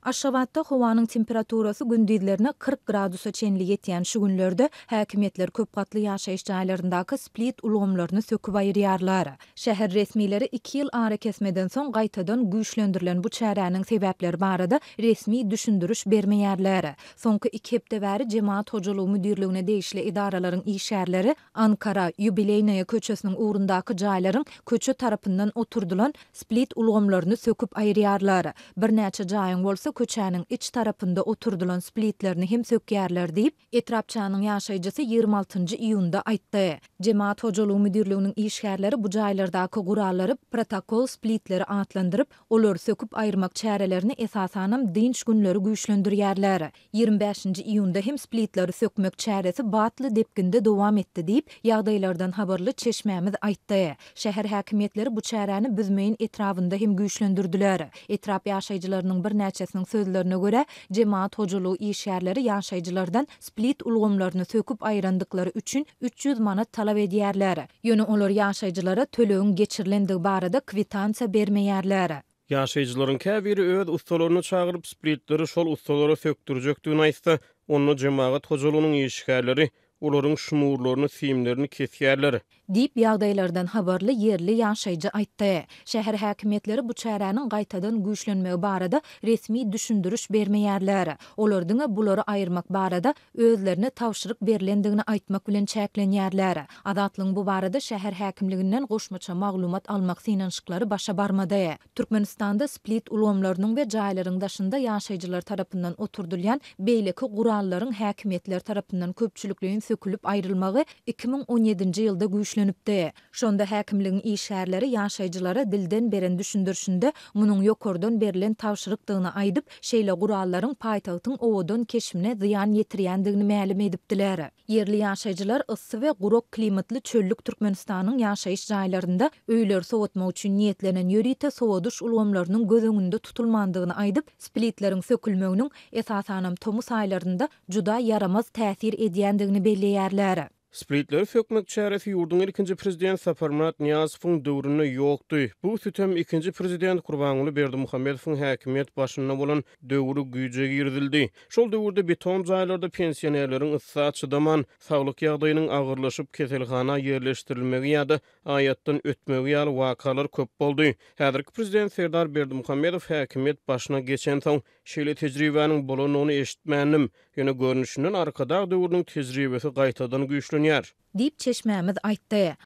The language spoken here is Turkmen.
Aşgabatda howanyň temperaturasy gündizlerine 40 gradusa çenli ýetýän şu günlerde häkimetler köp gatly ýaşaýyş jaýlaryndaky split ulgamlaryny söküp aýrýarlar. Şäher resmileri 2 ýyl ara kesmeden soň gaýtadan güýçlendirilen bu çäräniň sebäpleri barada resmi düşündürüş bermeýärler. Soňky 2 hepde bäri Jemaat Hojalygy müdirligine degişli idaralaryň işgärleri Ankara Yubileynaýa köçesiniň ugrundaky jaýlaryň köçe tarapyndan oturdulan split ulgamlaryny söküp aýrýarlar. Bir näçe jaýyň bolsa köçäniň iç tarapynda oturdulan splitlerini hem sökýärler diýip etrapçanyň ýaşaýjysy 26-njy iýunda aýtdy. Jemaat Hojalygy müdirliginiň işgärleri bu jaýlardaky gurallary protokol splitleri atlandyryp, olar söküp aýyrmak çärelerini esasanam dinç günleri güýçlendirýärler. 25-nji iýunda hem splitleri sökmek çäresi batly depginde dowam etdi diýip ýagdaýlardan habarly çeşmämiz aýtdy. Şäher häkimetleri bu çäreni büzmeýin etrafynda hem güýçlendirdiler. Etrap ýaşaýjylarynyň bir näçesiniň sözlerine göre Jemaat Hojalygy işgärleri ýaşaýjylardan split ulgamlaryny söküp aýrandykları üçin 300 manat talap edýärler. Ýöne olar ýaşaýjylara tölegiň geçirilendigi barada kwitansiýa bermeýärler. Ýaşaýjylaryň käbiri öz ustalaryny çagyryp splitleri şol ustalara sökdürjekdigini aýtsa, onu Jemaat Hojalygynyň işgärleri olaryň şumurlaryny, siýimlerini kesýärler diýip ýagdaýlardan habarly yerli ýaşaýjy aýtdy. Şäher häkimetleri bu çäräniň gaýtadan güýçlenmegi barada resmi düşündürüş bermeýärler. Olardyň bulary aýyrmak barada özlerine tawşyryk berilendigini aýtmak bilen çäklenýärler. Adatlyň bu barada şäher häkimliginden goşmaça maglumat almak synanşyklary başa barmady. Türkmenistanda split ulgamlarynyň we jaýlaryň daşynda ýaşaýjylar tarapyndan oturdylýan beýleki gurallaryň häkimetler tarapyndan köpçülikligiň sökülüp aýrylmagy 2017-nji ýylda güýçlenipdi. Şonda häkimligiň işgärleri ýaşaýjylara dilden beren düşündürşünde munyň ýokardan berilen tawşyrykdygyny aýdyp, şeýle gurallaryň paýtagtyň owadan keşimine ziýan ýetirýändigini mälim edipdiler. Yerli ýaşaýjylar ıssy we gurok klimatly çöllük Türkmenistanyň ýaşaýyş jaýlarynda öýleri sowatmak üçin niýetlenen ýörite sowadyş ulgamlarynyň göz öňünde tutulmandygyny aýdyp, splitleriň sökülmeginiň esasanam tomus aýlarynda juda yaramaz täsir edýändigini belleýärler. Splitleri sökmek çäresi ýurduň ilkinji prezident Saparmurat Niýazowyň döwründe ýokdy. Bu sütem ikinji prezident Gurbanuly Berdimuhammedowyň häkimet başynda bolan döwrü güýje girdildi. Şol döwürde beton jaýlarda pensionerleriň yssağa çydaman, saglyk ýagdaýynyň agyrlaşyp keselhana ýerleşdirilmegi ýa-da aýatdan ötmegi ýaly wakalar köp boldy. Häzirki prezident Serdar Berdimuhammedow häkimet başyna geçen soň şeýle tejribäniň bolanyny eşitmänim. Ýöne görnüşinden arkada döwrüniň tejribesi gaýtadan güýçlenýär diýip çeşmämiz aýtdy.